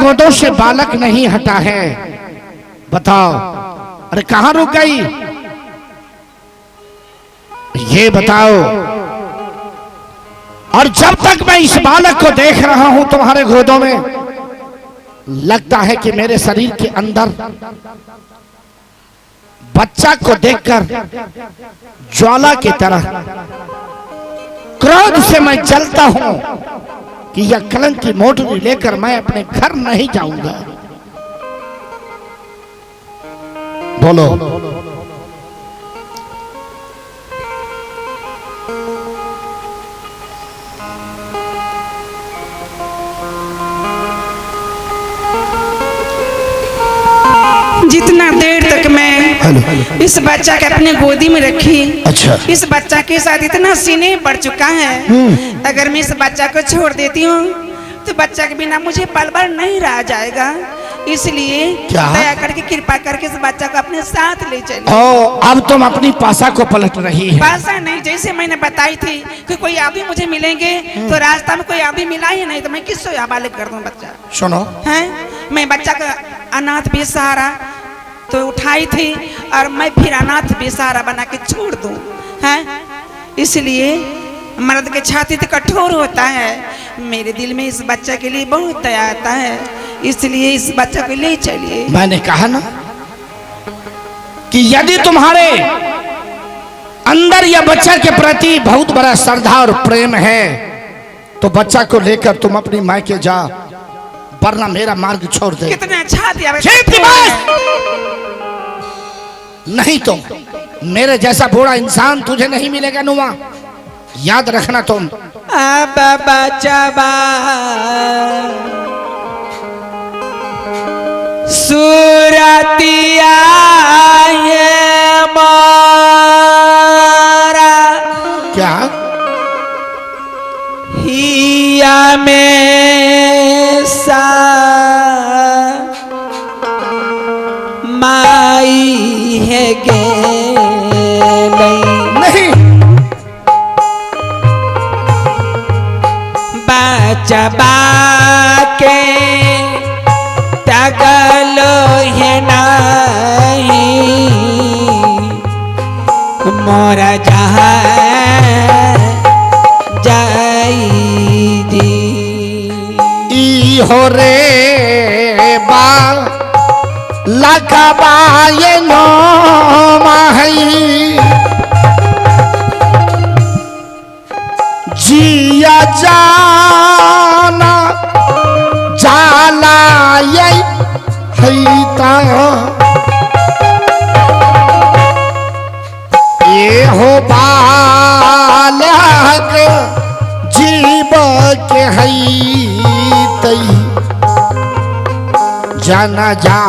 गोदों से बालक नहीं हटा है। बताओ, अरे कहां रुक गई ये बताओ। और जब तक मैं इस बालक को देख रहा हूं तुम्हारे गोदों में, लगता है कि मेरे शरीर के अंदर बच्चा को देखकर ज्वाला की तरह क्रोध से मैं जलता हूं कि यह कलंक की मोटरी लेकर मैं अपने घर नहीं जाऊंगा। बोलो। जितना देर तक मैं इस बच्चा के अपने गोदी में रखी, अच्छा, इस बच्चा के साथ इतना सीने बढ़ चुका है। अगर मैं इस बच्चा को छोड़ देती हूँ तो बच्चा के बिना मुझे पल भर नहीं रहा जाएगा। इसलिए दया करके कृपा करके इस बच्चा को अपने साथ ले चलिए। अब तुम अपनी पासा को पलट रही है। पासा नहीं, जैसे मैंने बताई थी कि कोई आदमी मुझे मिलेंगे तो रास्ता में कोई आदमी मिला ही नहीं तो मैं किससे हवाले कर दूं बच्चा। सुनो, है मैं बच्चा का अनाथ बेसहारा तो उठाई थी और मैं फिर अनाथ बेसहारा बना के छोड़ दूं, हैं? इसलिए मर्द के छाती तो कठोर होता है, मेरे दिल में इस बच्चा के लिए बहुत दया आता है, इसलिए इस बच्चा को ले चलिए। मैंने कहा ना कि यदि तुम्हारे अंदर यह बच्चा के प्रति बहुत बड़ा श्रद्धा और प्रेम है तो बच्चा को लेकर तुम अपनी माँ के जा, वरना मेरा मार्ग छोड़ दे। कितना अच्छा दिया नहीं तो मेरे जैसा बूढ़ा इंसान तुझे नहीं मिलेगा नुमा, याद रखना तुम। अब बचबा सूरतिया मारा क्या हिया में सा माई है गे नहीं, बचबा के तगलो है नहीं मोरा जहाँ जाई दी हो रे बा लखबाए नो माही जिया जाना जाला ये हैता ये हो बालक जीव के हैतई जाना जा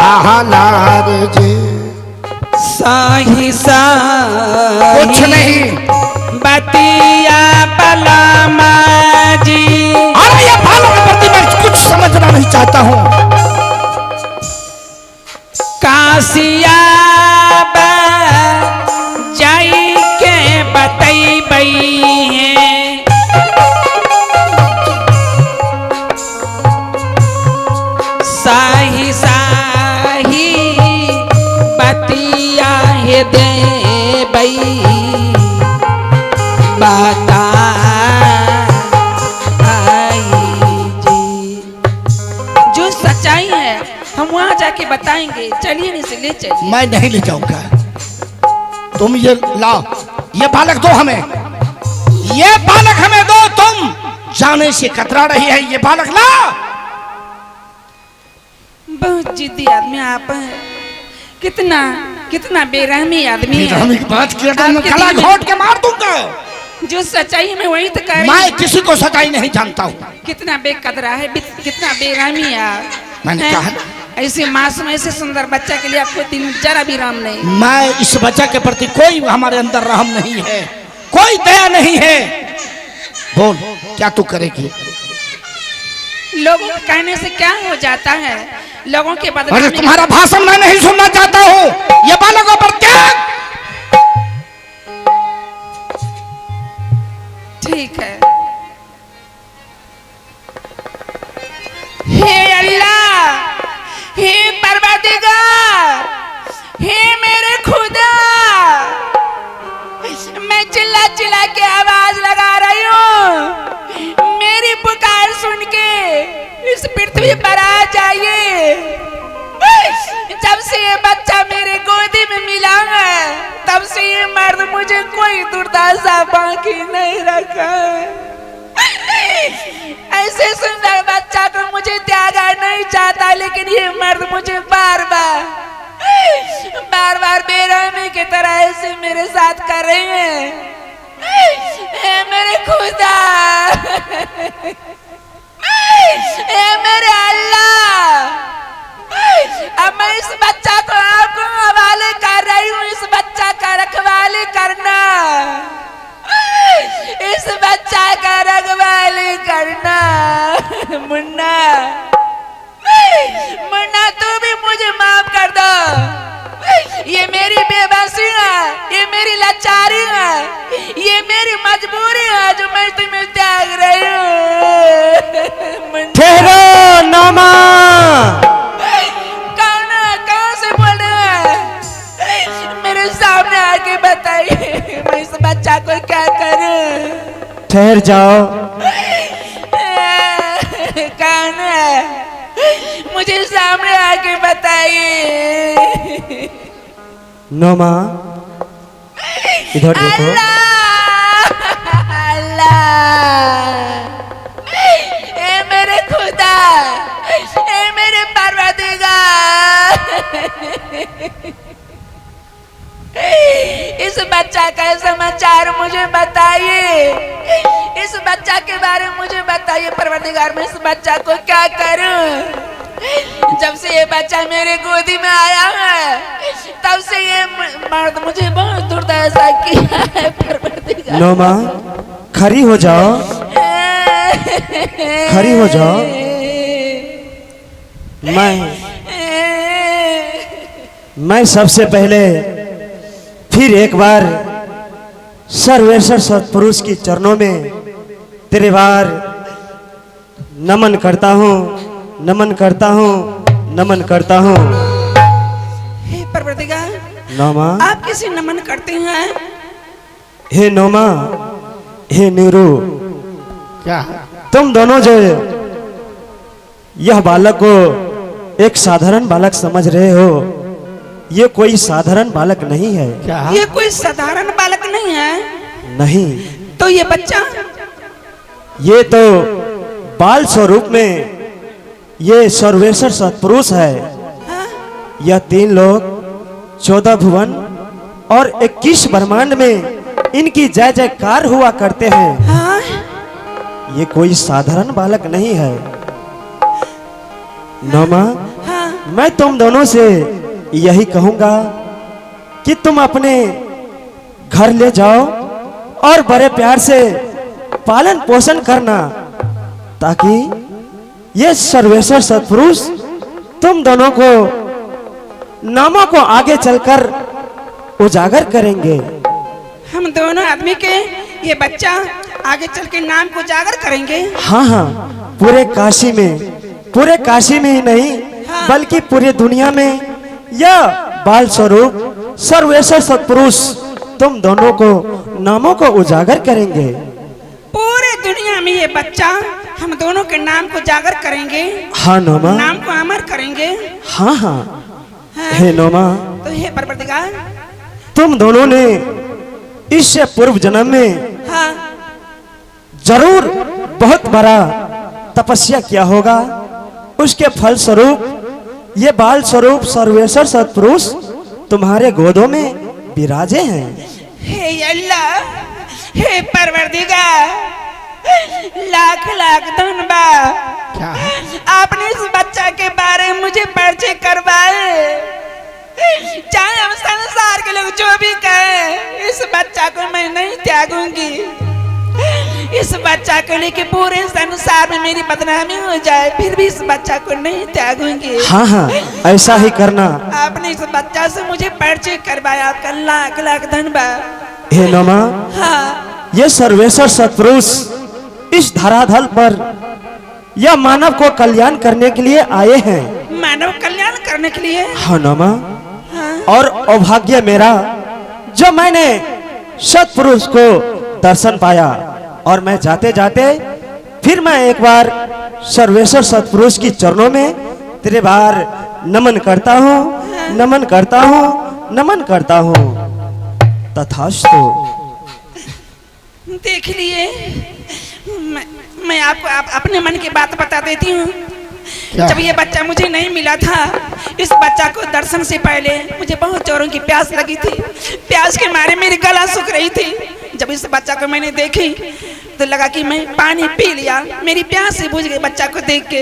आहलार जे साही कुछ नहीं बतिया बलामा जी। अरे ये बालों के प्रति मैं कुछ समझना नहीं चाहता हूँ। कासिया जाई के बतई बई है साही साही बतिया है दे बई बता आई जी। जो सच्चाई है हम वहाँ जाके बताएंगे, चलिए नहीं से ले चलिए। मैं नहीं ले जाऊंगा, तुम ये लाओ, ये बालक दो हमें, ये बालक हमें दो, तुम जाने से कतरा रही है, ये बालक लाओ। बहुत जिद्दी आदमी आप हैं, कितना कितना बेरहमी आदमी है। बेरहमी की बात किया तो मैं गला घोट के मार दूंगा। जो सच्चाई में वही तो कह। मैं किसी को सच्चाई नहीं जानता हूँ। कितना बेकदरा है, कितना बेरहमी है। मैंने कहा ऐसे मासूम ऐसे सुंदर बच्चा के लिए आपको दिल जरा भी राम नहीं। मैं इस बच्चा के प्रति कोई हमारे अंदर रहम नहीं है, कोई दया नहीं है। बोल क्या तू करेगी? लोगों के कहने से क्या हो जाता है, लोगों के बदले। अरे तुम्हारा भाषण मैं नहीं सुनना चाहता हूँ। ये बालकों पर क्या? ठीक है लाज लगा रही हूँ। मेरी पुकार सुन के इस पृथ्वी पर आ जाइए। जब से ये बच्चा मेरे गोदी में मिला है तब से ये मर्द मुझे कोई दुर्दशा बाकी नहीं रखा। ऐसे सुंदर बच्चा को मुझे त्यागा नहीं चाहता, लेकिन ये मर्द मुझे बार बार बेरहमी की तरह ऐसे मेरे साथ कर रहे हैं। ए मेरे खुदा, ए मेरे अल्लाह, अब मैं इस बच्चा को आपको हवाले कर रही हूँ। इस बच्चा का रखवाली करना, इस बच्चा का रखवाली करना। मुन्ना, मुन्ना तू भी मुझे माफ कर दो। ये मेरी बेबसी है, ये मेरी लाचारी है, ये मेरी मजबूरी है जो मैं तुम्हें त्याग रही हूँ। ठहरो नौमा। कहाँ से बोल रहे हैं? मेरे सामने आके बताइए मैं इस बच्चा को क्या करूं? ठहर जाओ। कौन है? मुझे सामने आके बताइए। नौमा इधर देखो। अल्लाह, ए मेरे खुदा, ए मेरे परवरदिगार, इस बच्चा का समाचार मुझे बताइए। इस बच्चा के बारे में मुझे बताइए परवरदिगार। मैं इस बच्चा को क्या करूं? जब से ये बच्चा मेरे गोदी में आया है तब से ये मर्द मुझे बहुत दुर्दशा किया है परवरदिगार। नौमा खड़ी हो जाओ, खड़ी हो जाओ। मैं सबसे पहले फिर एक बार सर्वेश्वर सत्पुरुष की चरणों में तेरे बार नमन करता हूँ, नमन करता हूँ, नमन करता हूँ। हे परवरदिगार, नौमा आप किसे नमन करते हैं? हे नौमा, हे नीरू, क्या तुम दोनों जो यह बालक को एक साधारण बालक समझ रहे हो, ये कोई साधारण बालक नहीं है। क्या ये कोई साधारण बालक नहीं है। नहीं, तो ये बच्चा, ये तो बाल स्वरूप में ये सर्वेश्वर सत्पुरुष है। हाँ? यह 3 लोक 14 भुवन और 21 ब्रह्मांड में इनकी जय जयकार हुआ करते हैं। हाँ? ये कोई साधारण बालक नहीं है। नौमा, हाँ? मैं तुम दोनों से यही कहूंगा कि तुम अपने घर ले जाओ और बड़े प्यार से पालन पोषण करना, ताकि ये सर्वेश्वर सत्पुरुष तुम दोनों को नामों को आगे चलकर उजागर करेंगे। हम दोनों आदमी के ये बच्चा आगे चल के नाम को उजागर करेंगे। हाँ हाँ, पूरे काशी में ही नहीं, हाँ। बल्कि पूरी दुनिया में यह बाल स्वरूप सर्वेश्वर सत्पुरुष तुम दोनों को नामों को उजागर करेंगे। पूरे दुनिया में ये बच्चा हम दोनों के नाम को उजागर करेंगे। हाँ नौमा, नाम को अमर करेंगे। हाँ हाँ। हाँ? हे नौमा, तो हे परवरदिगार, तुम दोनों ने इससे पूर्व जन्म में हाँ, जरूर बहुत बड़ा तपस्या किया होगा। उसके फल स्वरूप ये बाल स्वरूप सर्वेश्वर सत्पुरुष तुम्हारे गोदों में विराजे हैं। हे अल्लाह, हे परवरदिगार, लाख लाख धन्यवाद। क्या आपने इस बच्चा के बारे में मुझे परिचय करवाए। चाहे हम संसार के लोग जो भी कहें, इस बच्चा को मैं नहीं त्यागूंगी। इस बच्चा को लेके पूरे संसार में मेरी बदनामी हो जाए, फिर भी इस बच्चा को नहीं त्यागूंगी। हाँ हाँ, ऐसा ही करना। आपने इस बच्चा से मुझे परिचय करवाया, आपका लाख लाख धन्यवाद। हे नौमा, हाँ, ये सर्वेश्वर सत्पुरुष इस धरातल पर यह मानव को कल्याण करने के लिए आए हैं। मानव कल्याण करने के लिए। हाँ नौमा, हाँ, और अभाग्य मेरा जो मैंने सत्पुरुष को दर्शन पाया और मैं जाते जाते फिर मैं एक बार सर्वेश्वर सतपुरुष की चरणों में तेरे बार नमन करता हूँ, नमन करता हूँ, नमन करता हूँ। तथास्तु। देख लिए, मैं आपको अपने मन की बात बता देती हूँ। जब ये बच्चा मुझे नहीं मिला था, इस बच्चा को दर्शन से पहले मुझे बहुत जोरों की प्यास लगी थी। प्यास के मारे मेरी गला सूख रही थी। जब इस बच्चा को मैंने देखी तो लगा कि मैं पानी पी लिया, मेरी प्यास से बुझ गई बच्चा को देख के।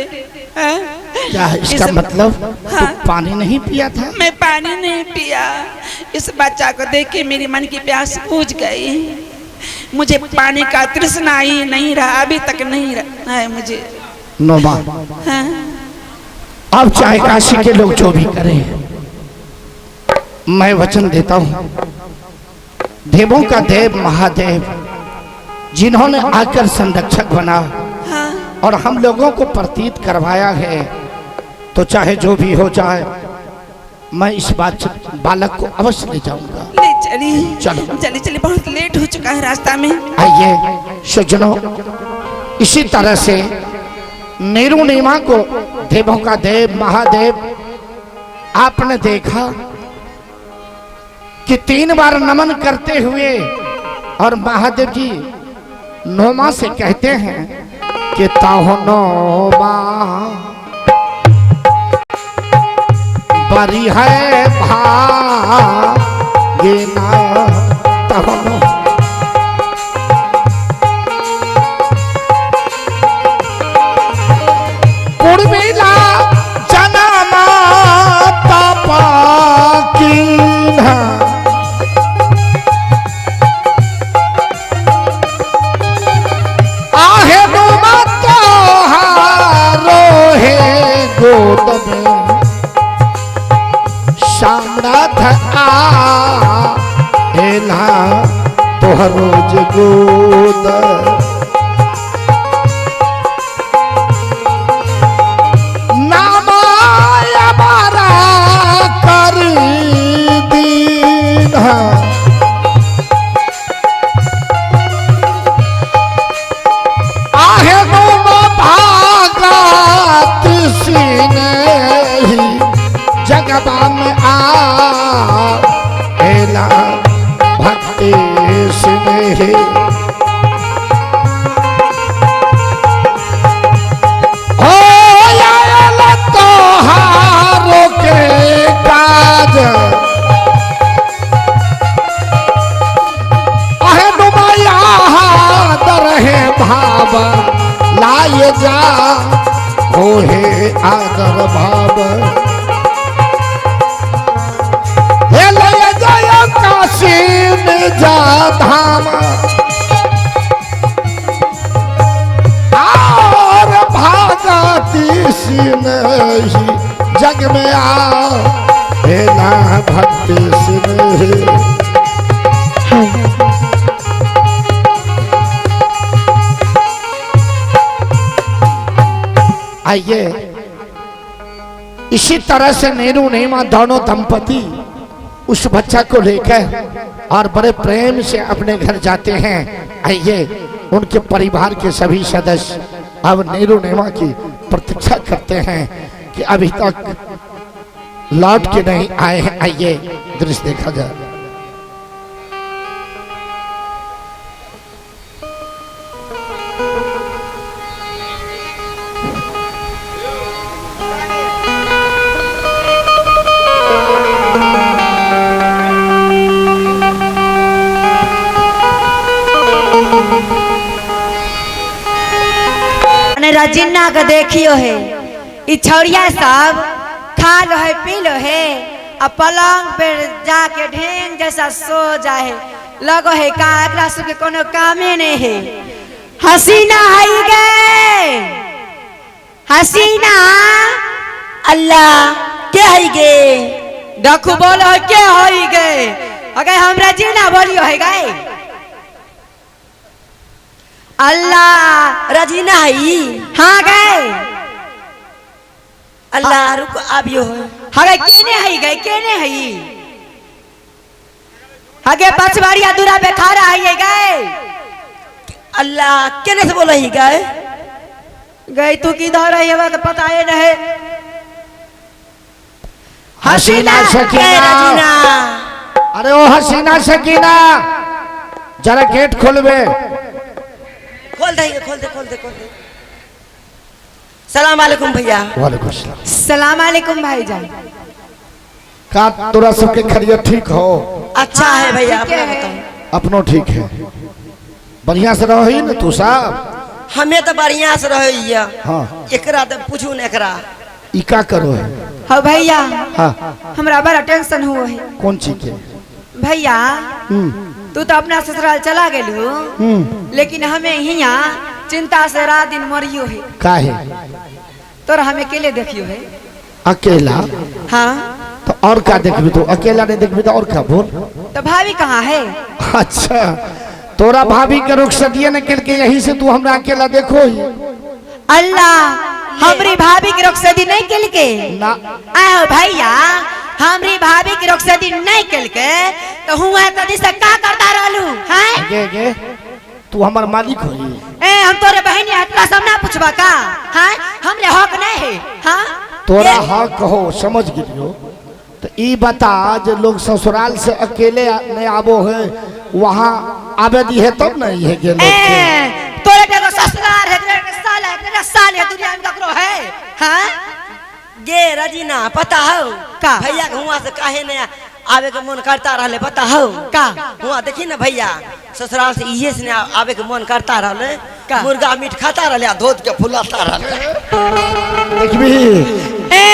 क्या इसका मतलब? हाँ, तो पानी नहीं पिया था? मैं पानी नहीं पिया, इस बच्चा को देख के मेरी मन की प्यास बुझ गई। मुझे पानी का तृष्णा ही नहीं रहा, अभी तक नहीं रहा है मुझे। नोमा, हाँ? अब चाहे काशी के लोग जो भी करें, मैं वचन देता हूँ, देवों का देव महादेव जिन्होंने आकर संरक्षक बना, हाँ? और हम लोगों को प्रतीत करवाया है, तो चाहे जो भी हो जाए, मैं इस बालक को अवश्य ले जाऊंगा। ले चली, चलो चली चली, बहुत लेट हो चुका है रास्ता में। आइए सज्जनों, इसी तरह से नेरू नेमा को देवों का देव महादेव आपने देखा कि 3 बार नमन करते हुए और महादेव जी नोमा से कहते हैं कि ताहो नोमा बरी है भागिना, ताहो नोमा पूर्विला जनमा तपा कीन्हा, आहे नोमा तोहारो हे गोद में सामराथ एला तोहरो जगोद, जगबा में आला भक्ति स्नेह, हो आयल तोहारो के काज, आहे डुमाया दरहे भाव लाए जा, हो हे आदर भाव, जा धाम और भागती सिन्ही जग में आला भक्ति स्नेह। आइए इसी तरह से नेरू नेमा दोनों दंपति उस बच्चा को लेकर और बड़े प्रेम से अपने घर जाते हैं। आइए उनके परिवार के सभी सदस्य अब नेरू नेमा की प्रतीक्षा करते हैं कि अभी तक लौट के नहीं आए हैं। आइए दृश्य देखा जाए। रजिन्ना के देखियो है, इ छौरिया सब खा लो है पी लो है, अब पलंग पे जाके ढेंग जैसा सो जाए, लगो है का एकरा के कोनो कामे नहीं है। हसीना है गे, हसीना, अल्लाह के है गे, डकू बोलो के है गे, अगर हम रजीना बोलियो है गे, अल्लाह रजीना है, हाँ गए, अल्लाह रुको आबियो हगे केने है गए, केने है हगे पछवाड़िया दूरा पे खा रहा है गए, अल्लाह केने से बोल रही गए गई तू किधर है ये तो पता ही नहीं। हसीना सकीना, अरे ओ हसीना सकीना जरा गेट खोलबे। खोल देंगे, खोल दे खोल दे खोल दे। सलाम वालेकुम भैया। वालेकुम सलाम। सलाम वालेकुम भाईजान। का तोरा सबके खैरियत ठीक हो? अच्छा है भैया, ठीक अपना है। बताओ। अपनो ठीक है, बढ़िया से रही न तू साहब? हमें तो बढ़िया से रहिए। हाँ। एकरा तो पूछू न एकरा ई का करो है? हाँ भैया, हाँ हमरा बड़ा टेंशन हुआ है कौन चीज के? भैया। तू तो अपना ससुराल चला गेलू, लेकिन हमें यहाँ चिंता से रात दिन मरियो है। का है? तोरा हमें अकेले देखियो है। अकेला? हाँ तो और क्या देखबी? तो अकेला नहीं देखबी तो और क्या? बोल। तो भाभी कहाँ है? अच्छा, तोरा भाभी के रुखसतिये न के यही से तू हमरा अकेला देखो ही। अल्लाह, हमरी भाभी की रुखसती नहीं किल के ना। आओ भैया, हमरी भाभी की रुखसती नहीं किल के तो हुआ तो दिसे का करता रहलू हैं? गे तू हमार मालिक होई। ए हम तोरे बहनी हटला सब ना पूछबा का? हैं? हमरे हक नहीं है। हां तोरा हक हो, समझ गिलियो। तो ई बता, जो लोग ससुराल से अकेले नहीं आबो है वहाँ आवे दी है तब नहीं है गे लोग के। तोरे के ससुराल है, तेरे के साल है, तेरे साल है, दुनिया में ककरो है? हां गे रजीना पता हो का? भैया के हुआ से काहे नहीं आवे के मन करता रहले पता हो का? हुआ देखी ना भैया ससुराल से इहे से आवे के मन करता रहले का? मुर्गा मीट खाता रहले आ धोत के फुलाता रहले। देखबी ए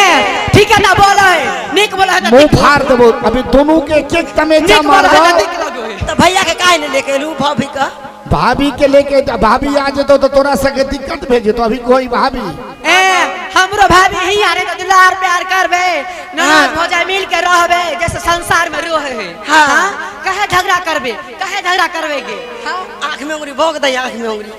ठीक है ना बोल है, निक बोल है तो मुंह फाड़ देबो। अभी दोनों के एक तमेचा मारबो। तो भैया के काहे नहीं लेके लू भाभी का? भाभी के लेके भाभी आ जेतो तो तोरा सके दिक्कत भेजे। तो अभी कोई भाभी ए हमरो भाभी ही आरे तो दुलार प्यार करबे, ननद भौजाई मिल के रहबे जैसे संसार में रहे है। हां कहे झगड़ा करबे, कहे झगड़ा करबेगे? हां आंख में उंगली भोग दे, आंख में उंगली।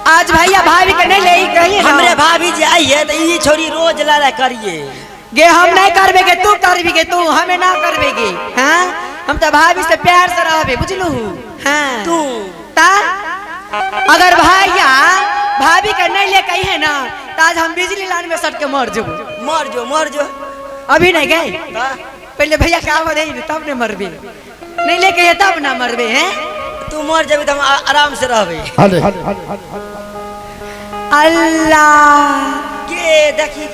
आज भैया भाभी के नहीं ले कहिए ना। हमरे भाभी जी आई है तो ई छोरी रोज लड़ा करिए गे हम नहीं करबेगे, तू करबेगे, तू हमें ना करबेगे। हां हम तो भाभी से प्यार से रहबे, बुझलू? हां तू ता अगर भैया भाभी के नहीं ले कही है ना तो आज हम बिजली लाइन में सट के मर जाबो। मर जो मर जो। अभी नहीं गए, पहले भैया का आवाज दे तब ने मरबे, नहीं ले कहिए तब ना मरबे। हैं तू मर जाबी तो हम आराम से रहबे। अरे अल्लाह गे देखी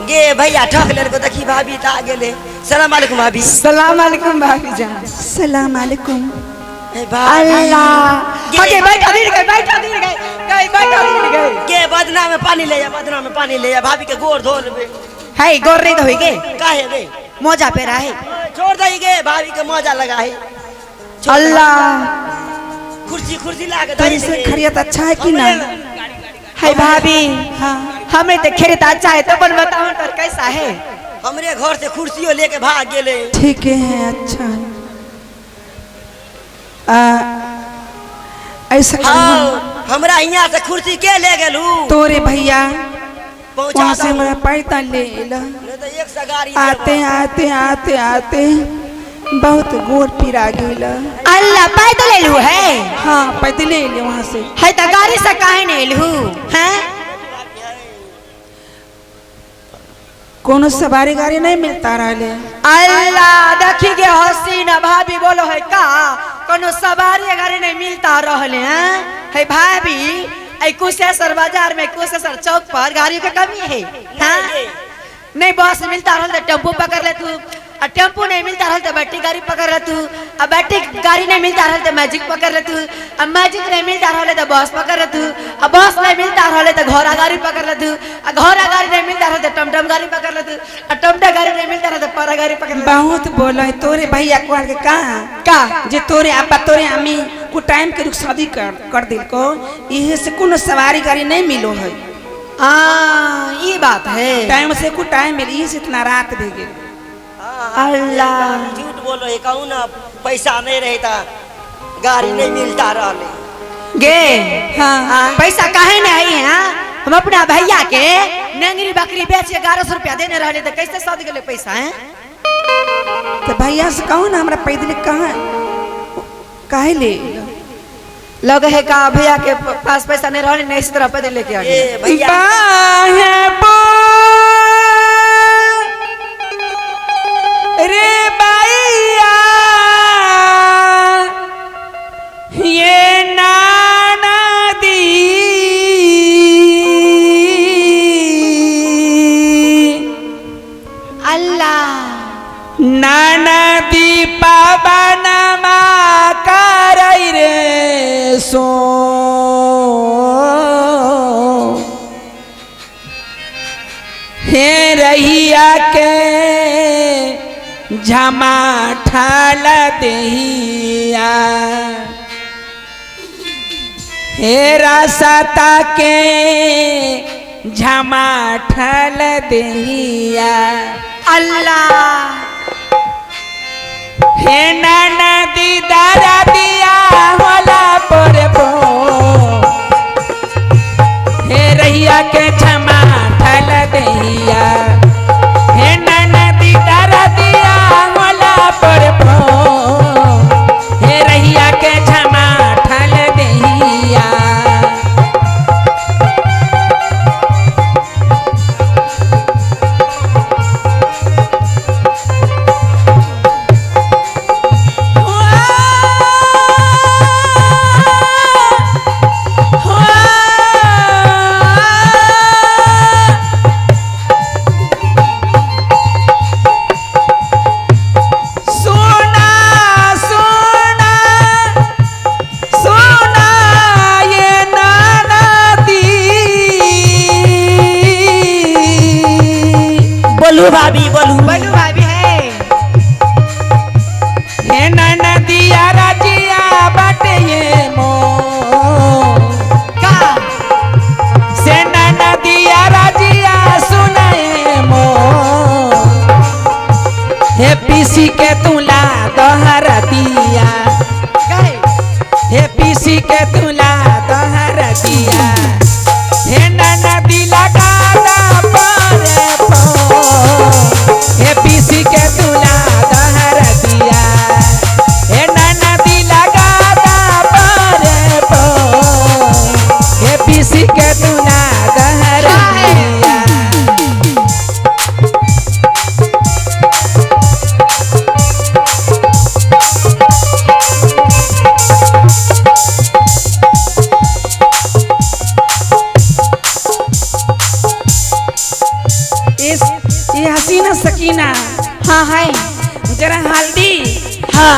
गे भैया ठक ले को देखी भाभी त आ गेले। सलाम वालेकुम भाभी। सलाम वालेकुम भाभी जान। सलाम वालेकुम। ए भाभी अल्लाह आगे बैठा गिर गए, बैठा गिर गए, गए बैठा गिर गए। के बदना में पानी ले जा, बदना में पानी ले जा, भाभी के गोर धो लेबे। है गोर नहीं धोई गे, काहे गे? मोजा पे रहे। छोड़ दई गे, भाभी के मौजा लगा है। अल्लाह कुर्सी कुर्सी ला के तेरी से खैरियत अच्छा है कि ना? है भाभी, हाँ हमें तो खैरियत अच्छा है, तो बन बताओ तो कैसा है? हमरे घर से कुर्सियों लेके भाग गेले। ठीक है, अच्छा है। ऐसा हाँ हमरा यहाँ से कुर्सी के ले गेलू? तोरे भैया पहुंचा वहाँ से दो। मैं पैसा ले ला। नहीं तो एक सा गाड़ी आते आते आते आते बहुत गोड़ पिरा गेला। अल्लाह पैदल एलू है? हाँ पैदल ले ले वहाँ से। है तो गाड़ी से काहे नहीं एलू? हैं कोनो सवारी गाड़ी नहीं मिलता रहले। अल्लाह देखी गे हसीना भाभी बोलो है का कोनो सवारी गाड़ी नहीं मिलता रहले हैं? है भाभी ऐ कुशेश्वर बाजार में कुशेश्वर चौक पर गाड़ियों की कमी है। हाँ नहीं बस मिलता रहल तो टेम्पो पकड़ ले तू, और टेम्पो नहीं मिलता रहल तो बैटरी गाड़ी पकड़ ले तू, और बैटरी गाड़ी नहीं मिलता रहल तो मैजिक पकड़ ले तू, और मैजिक नहीं मिलता रहल तो बस पकड़ ले तू, और बस नहीं मिलता रहल तो घोड़ा गाड़ी पकड़ ले तू, और घोड़ा गाड़ी नहीं मिलता रहल तो टमटम गाड़ी पकड़ ले तू, और टमटम गाड़ी नहीं मिलता रहल तो परा गाड़ी पकड़ ले। बहुत बोला है तोरे भैया को के का जे तोरे आपा तोरे अम्मी को टाइम के रुक शादी कर दिल को इहे से कोनो सवारी गाड़ी नहीं मिलो है। ये बात है। टाइम से को टाइम मिली से इतना रात दे गेल। अल्लाह झूठ बोलो है, कहूँ ना पैसा नहीं रहता गाड़ी नहीं मिलता रहले। गे हाँ पैसा काहे नहीं है? हाँ? हम अपना भैया के नंगरी बकरी बेच के 1100 रुपया देने रहले तो कैसे सद गेले पैसा है? तो भैया से कहो ना हमरा पैदल कहाँ काहे ले लग है का भैया के पास पैसा नहीं रहने, नहीं इस तरह पैदल लेके आ गए। ए भैया बाहें रे भैया ये नाना दी अल्लाह नाना दी पावनमा करई रे सो हे रहिया के झमा ठाल दहिया हे रासता के झमा ठाल दहिया अल्लाह हे नाना दी दारा दिया होला पर पो हे रहिया के क्षमा ढल दहिया हे नाना दी दारा दिया होला पर पो हे रहिया के क्षमा ढल दहिया बोलू भाभी बोलू बोलू भाभी है हे नाना दिया राजिया बाटे ये मो का से नाना दिया राजिया सुनाए मो हे पीसी के तुला दहर दिया गए हे पीसी के तुला दहर दिया हे नाना दिला गादा पर पो हे पीसी के तुला दहर दिया हे नाना दिला गादा पर पो हे पीसी के तुला दहर दिया ये हसीना सकीना हाँ है जरा हल्दी हाँ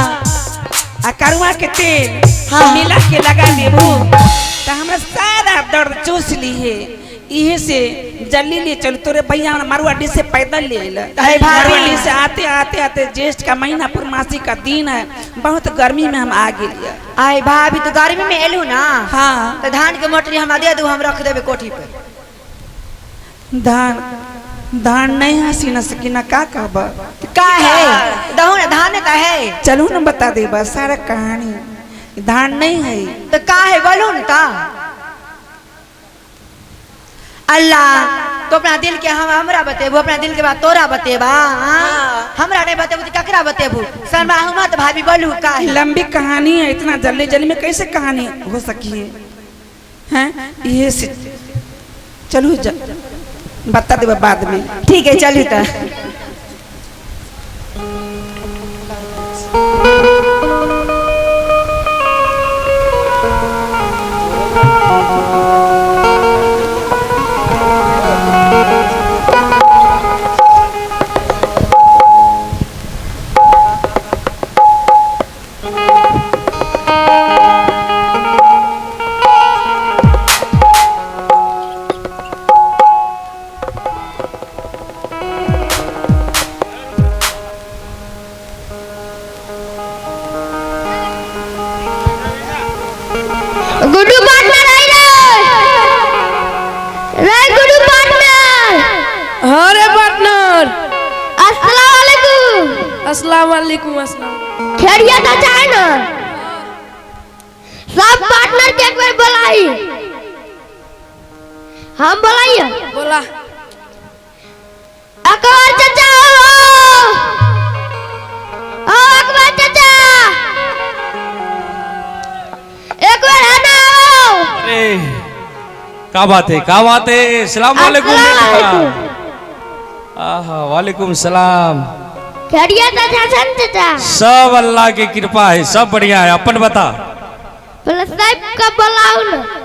आ करुआ के तेल हाँ। मिला के लगा देबू तो हमरा सारा दर्द चूस ली है इहे से जल्दी ले चल तोरे भैया मारवाड़ी से पैदल ले आइल अरे भाभी। मारवाड़ी से आते आते आते ज्येष्ठ का महीना पूर्णमासी का दिन है बहुत गर्मी में हम आ गेलिए आई भाभी तो गर्मी में एलू ना हाँ तो धान के मोटरी हमरा दे दू, हम रख देबे कोठी पे। धान नहीं हसीना सकीना का कहब का है दहू ना धान का है चलू ना बता दे बस सारा कहानी धान नहीं है तो का है बोलू ना का अल्लाह तो अपना दिल के हम हमरा बतेबू, अपना दिल के बात तोरा बतेबा हाँ? हमरा नहीं बतेबू तो ककरा बतेबू शर्मा हुआ तो भाभी बोलू का है लंबी कहानी है इतना जल्दी जल्दी में कैसे कहानी हो सकी है ये से चलू बता दे बाद में ठीक है चलू तो गुड्डू पार्टनर आई रे गुड्डू पार्टनर। अरे पार्टनर अस्सलाम वालेकुम। अस्सलाम वालेकुम। अस्सलाम। खैरियत अच्छा है ना? सब पार्टनर के एक बार बुलाई। हम बुलाइए। बोला। अकबर चाचा हो। क्या बात है, क्या बात है। सलाम वालेकुम। अस्सलाम आहा, वालेकुम सलाम। खैरियत है चाचा? सब अल्लाह की कृपा है, सब बढ़िया है। अपन बता। बोले साहब का बुलाओ ना।